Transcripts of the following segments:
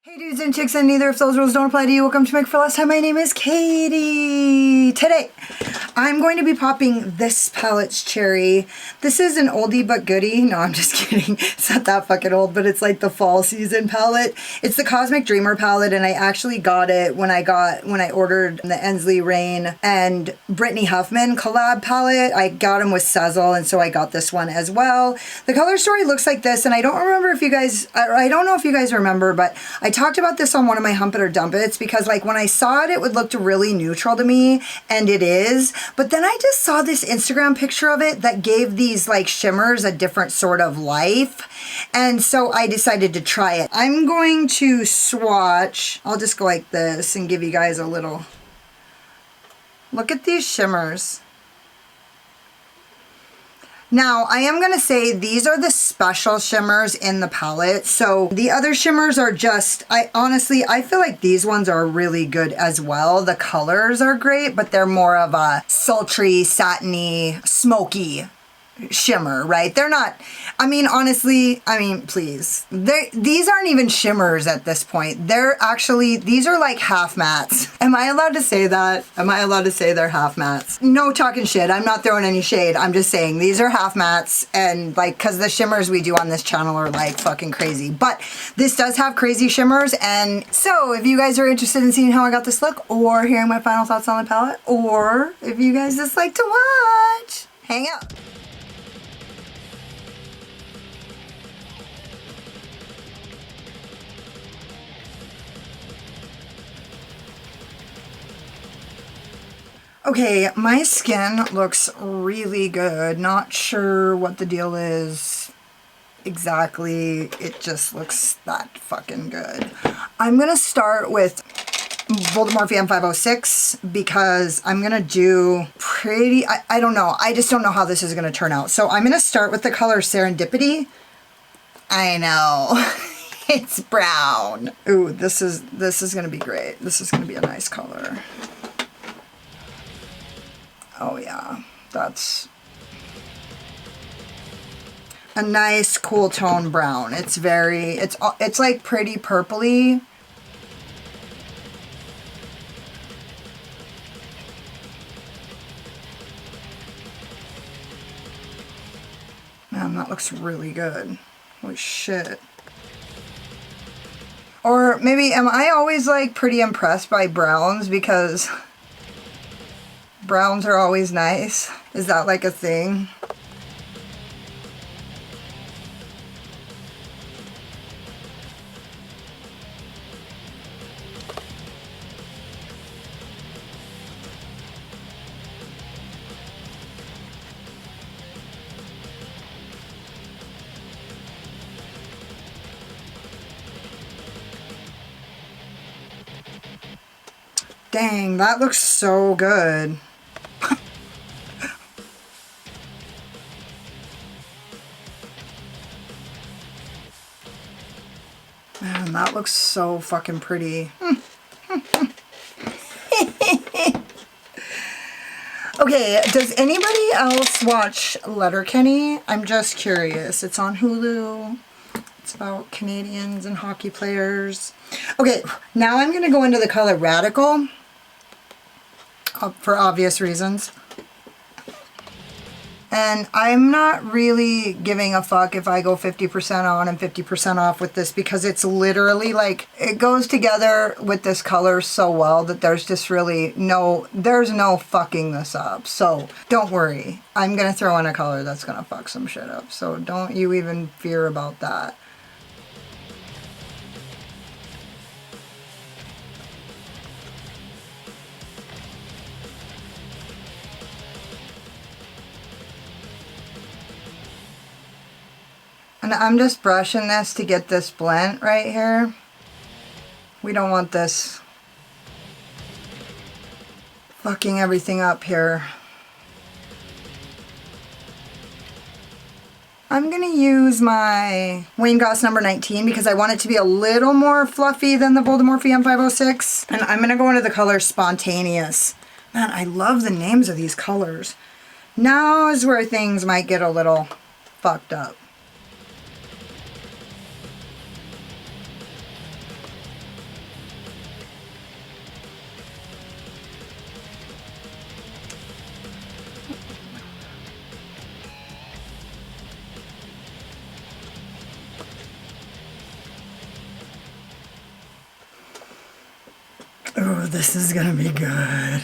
Hey dudes and chicks, and neither of those rules don't apply to you. Welcome to Make for Last Time. My name is Katie. Today, I'm going to be popping this palette's cherry. This is an oldie but goodie. No, I'm just kidding. It's not that fucking old, but it's like the fall season palette. It's the Cosmic Dreamer palette, and I actually got it when I ordered the Ensley Rain and Brittany Huffman collab palette. I got them with Sezzle, and so I got this one as well. The color story looks like this, and I don't remember if you guys, I don't know if you guys remember, but I talked about this on one of my Hump It or Dump It's because like when I saw it, it would look really neutral to me, and it is. But then I just saw this Instagram picture of it that gave these like shimmers a different sort of life. And so I decided to try it. I'm going to swatch. I'll just go like this and give you guys a little look at these shimmers. Now, I am going to say these are the special shimmers in the palette. So the other shimmers are just, honestly, I feel like these ones are really good as well. The colors are great, but they're more of a sultry, satiny, smoky shimmer, right? They're not, I mean, honestly, I mean, please. These aren't even shimmers at this point. They're actually, these are like half mattes. Am I allowed to say that? Am I allowed to say they're half mattes? No talking shit. I'm not throwing any shade. I'm just saying these are half mattes, and like, cause the shimmers we do on this channel are like fucking crazy. But this does have crazy shimmers, and so if you guys are interested in seeing how I got this look, or hearing my final thoughts on the palette, or if you guys just like to watch, hang out. Okay, my skin looks really good. Not sure what the deal is exactly. It just looks that fucking good. I'm gonna start with Lobotomy M506 because I'm gonna do pretty, I don't know. I just don't know how this is gonna turn out. So I'm gonna start with the color Serendipity. I know. It's brown. Ooh, this is gonna be great. This is gonna be a nice color. Oh yeah, that's a nice cool tone brown. It's very, it's like pretty purpley. Man, that looks really good. Holy shit. Or maybe, am I always like pretty impressed by browns because browns are always nice? Is that like a thing? Dang, that looks so good. Man, that looks so fucking pretty. Okay, does anybody else watch Letterkenny? I'm just curious. It's on Hulu. It's about Canadians and hockey players. Okay, now I'm going to go into the color Radical for obvious reasons. And I'm not really giving a fuck if I go 50% on and 50% off with this because it's literally like, it goes together with this color so well that there's just really there's no fucking this up. So don't worry. I'm going to throw in a color that's going to fuck some shit up. So don't you even fear about that. And I'm just brushing this to get this blend right here. We don't want this fucking everything up here. I'm going to use my Wayne Goss number 19 because I want it to be a little more fluffy than the Voldemort M506. And I'm going to go into the color Spontaneous. Man, I love the names of these colors. Now is where things might get a little fucked up. this is gonna be good.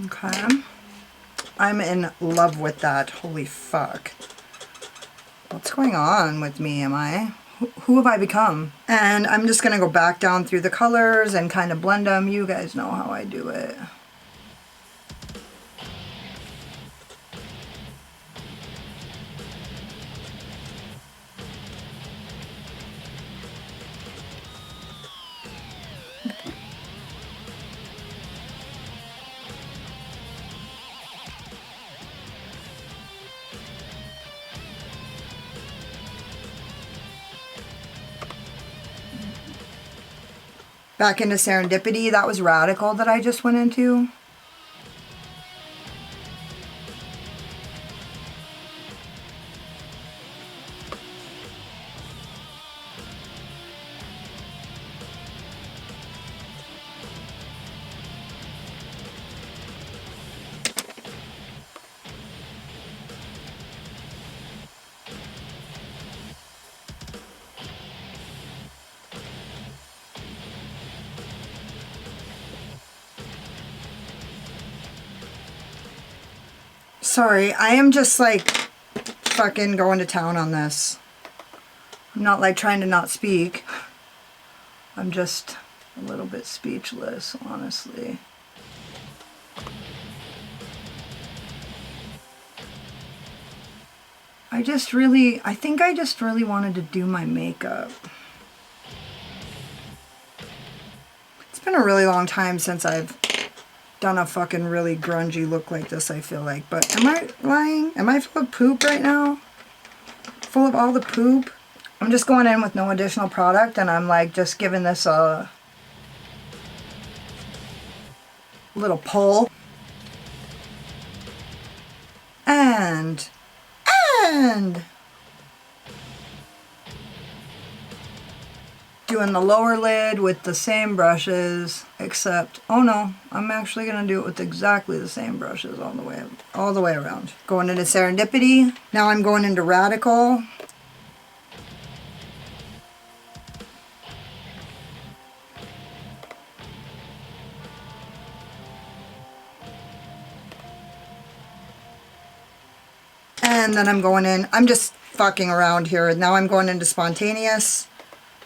Okay. I'm in love with that. Holy fuck. What's going on with me? Who have I become? And I'm just gonna go back down through the colors and kind of blend them. You guys know how I do it. Back into Serendipity. That was Radical that I just went into. Sorry, I am just like fucking going to town on this. I'm not like trying to not speak. I'm just a little bit speechless, honestly. I think I just really wanted to do my makeup. It's been a really long time since I've done a fucking really grungy look like this, I feel like. But am I lying? Am I full of poop right now? Full of all the poop? I'm just going in with no additional product and I'm like just giving this a little pull. And doing the lower lid with the same brushes, except, oh no, I'm actually going to do it with exactly the same brushes all the way around. Going into Serendipity. Now I'm going into Radical. And then I'm going in, I'm just fucking around here. Now I'm going into Spontaneous.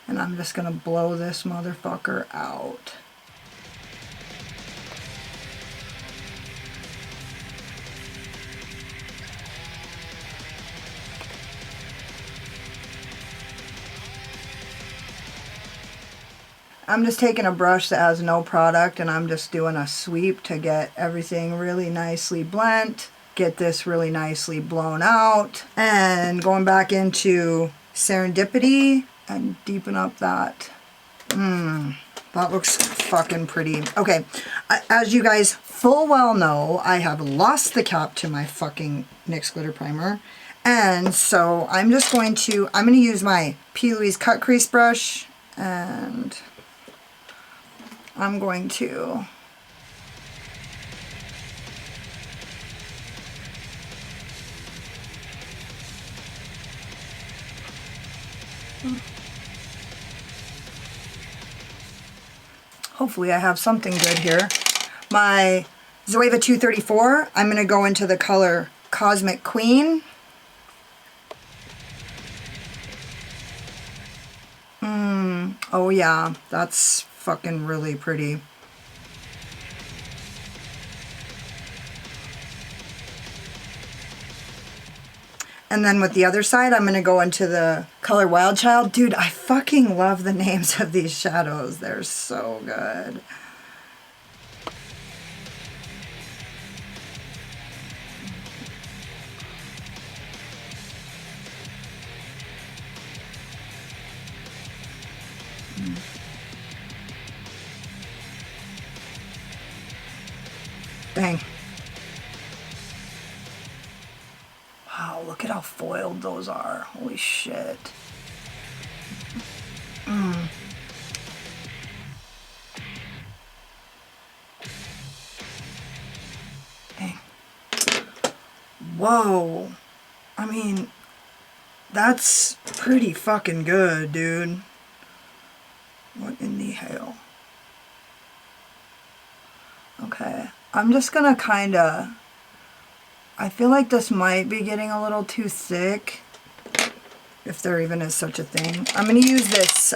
And I'm just going to blow this motherfucker out. I'm just taking a brush that has no product and I'm just doing a sweep to get everything really nicely blent. Get this really nicely blown out. And going back into Serendipity and deepen up that. That looks fucking pretty. Okay, as you guys full well know, I have lost the cap to my fucking NYX glitter primer. And so I'm going to use my P. Louise cut crease brush and I'm going to hopefully I have something good here. My Zoeva 234, I'm going to go into the color Cosmic Queen. Oh yeah, that's fucking really pretty. And then with the other side, I'm going to go into the color Wild Child. Dude, I fucking love the names of these shadows. They're so good. Dang. Wow, look at how foiled those are. Holy shit. Whoa. I mean, that's pretty fucking good, dude. What in the hell? Okay. I'm just gonna kinda... I feel like this might be getting a little too thick. If there even is such a thing. I'm gonna use this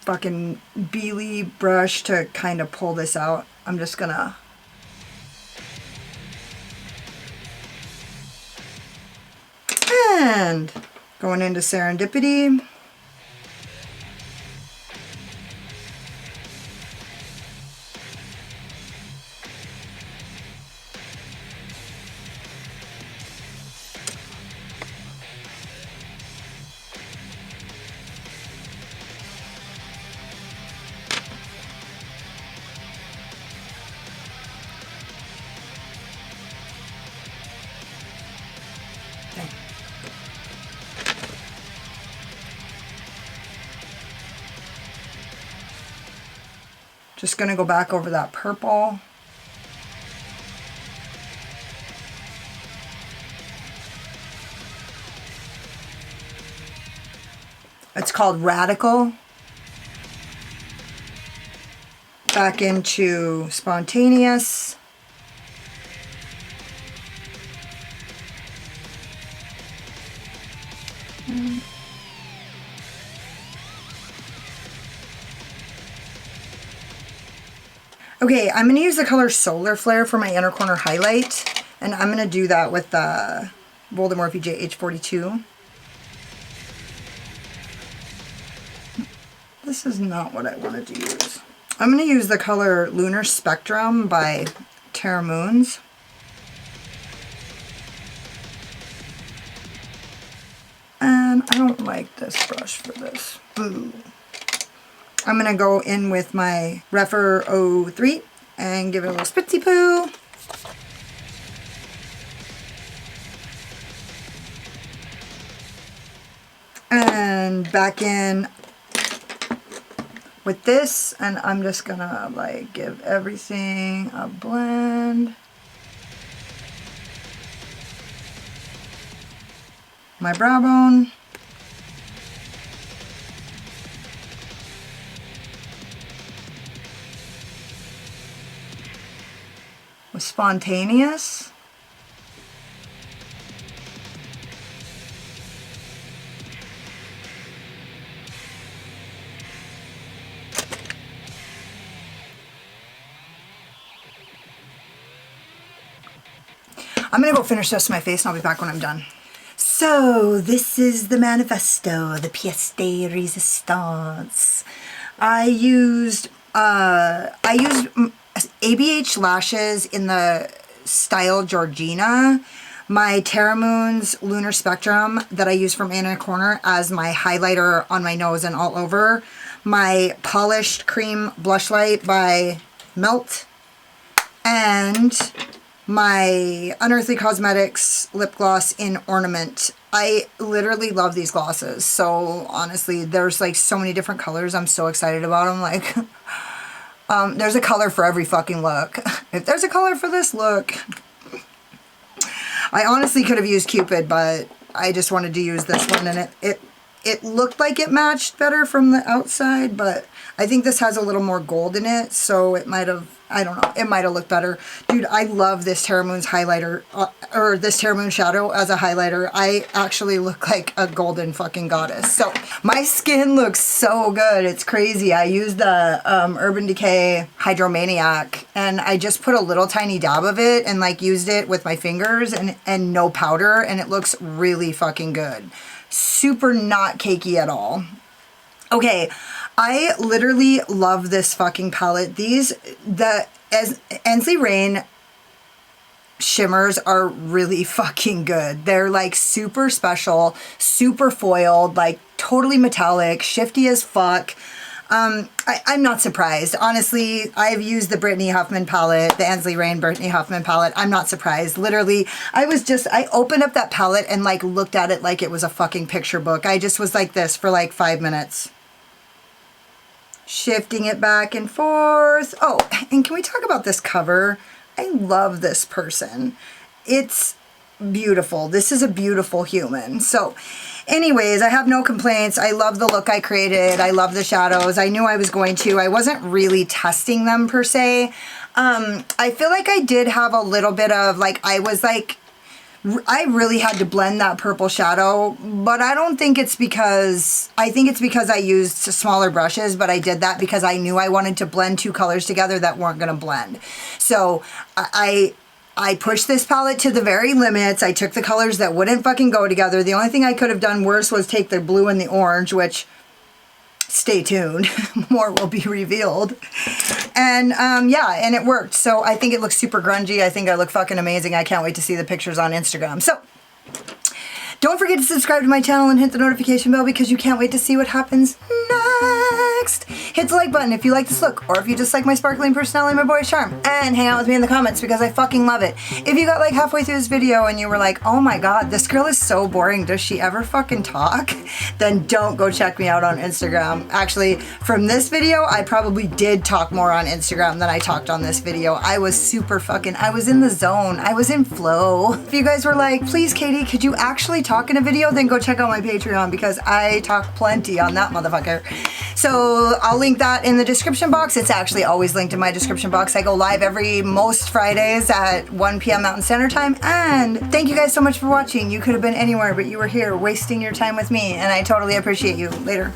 fucking Beely brush to kind of pull this out. I'm just gonna... And going into Serendipity. Just gonna go back over that purple. It's called Radical. Back into Spontaneous. Okay, I'm going to use the color Solar Flare for my inner corner highlight. And I'm going to do that with the Voldemort VJ-H42. This is not what I wanted to use. I'm going to use the color Lunar Spectrum by Terra Moons. And I don't like this brush for this. Boo. I'm going to go in with my Rephr 03 and give it a little spritzy poo. And back in with this, and I'm just going to like give everything a blend. My brow bone. With Spontaneous. I'm gonna go finish this to my face and I'll be back when I'm done. So this is the manifesto, the pièce de résistance. I used ABH lashes in the style Georgina, my Terra Moons Lunar Spectrum that I use from Inner Corner as my highlighter on my nose and all over, my Polished Cream Blush Light by Melt, and my Unearthly Cosmetics lip gloss in Ornament. I literally love these glosses. So honestly, there's like so many different colors. I'm so excited about them. Like, there's a color for every fucking look. If there's a color for this look, I honestly could have used Cupid, but I just wanted to use this one, and it looked like it matched better from the outside, but I think this has a little more gold in it, so it might have, I don't know, it might have looked better. Dude, I love this Terra Moon's highlighter, or this Terra Moon shadow as a highlighter. I actually look like a golden fucking goddess. So my skin looks so good. It's crazy. I used the Urban Decay Hydromaniac, and I just put a little tiny dab of it and like used it with my fingers and no powder, and it looks really fucking good. Super not cakey at all. Okay, I literally love this fucking palette. The Ensley Rain shimmers are really fucking good. They're like super special, super foiled, like totally metallic, shifty as fuck. I'm not surprised. Honestly, I've used the Brittany Huffman palette, the Ensley Rain Brittany Huffman palette. I'm not surprised. Literally, I opened up that palette and like looked at it like it was a fucking picture book. I just was like this for like 5 minutes. Shifting it back and forth. Oh, and can we talk about this cover? I love this person. It's beautiful. This is a beautiful human. So anyways, I have no complaints. I love the look I created. I love the shadows. I knew I was going to. I wasn't really testing them per se. I feel like I did have a little bit of like, I really had to blend that purple shadow, but I don't think it's because, I think it's because I used smaller brushes, but I did that because I knew I wanted to blend two colors together that weren't going to blend. So I pushed this palette to the very limits. I took the colors that wouldn't fucking go together. The only thing I could have done worse was take the blue and the orange, which, stay tuned, more will be revealed. And yeah, and it worked. So I think it looks super grungy. I think I look fucking amazing. I can't wait to see the pictures on Instagram. So don't forget to subscribe to my channel and hit the notification bell because you can't wait to see what happens next. Hit the like button if you like this look, or if you just like my sparkling personality, my boyish charm, and hang out with me in the comments because I fucking love it. If you got like halfway through this video and you were like, oh my god, this girl is so boring, does she ever fucking talk? Then don't go check me out on Instagram. Actually, from this video, I probably did talk more on Instagram than I talked on this video. I was super fucking, I was in the zone. I was in flow. If you guys were like, please Katie, could you actually talk in a video? Then go check out my Patreon because I talk plenty on that motherfucker. So I'll link that in the description box. It's actually always linked in my description box. I go live most Fridays at 1 p.m. Mountain Standard Time. And thank you guys so much for watching. You could have been anywhere, but you were here wasting your time with me, and I totally appreciate you. Later.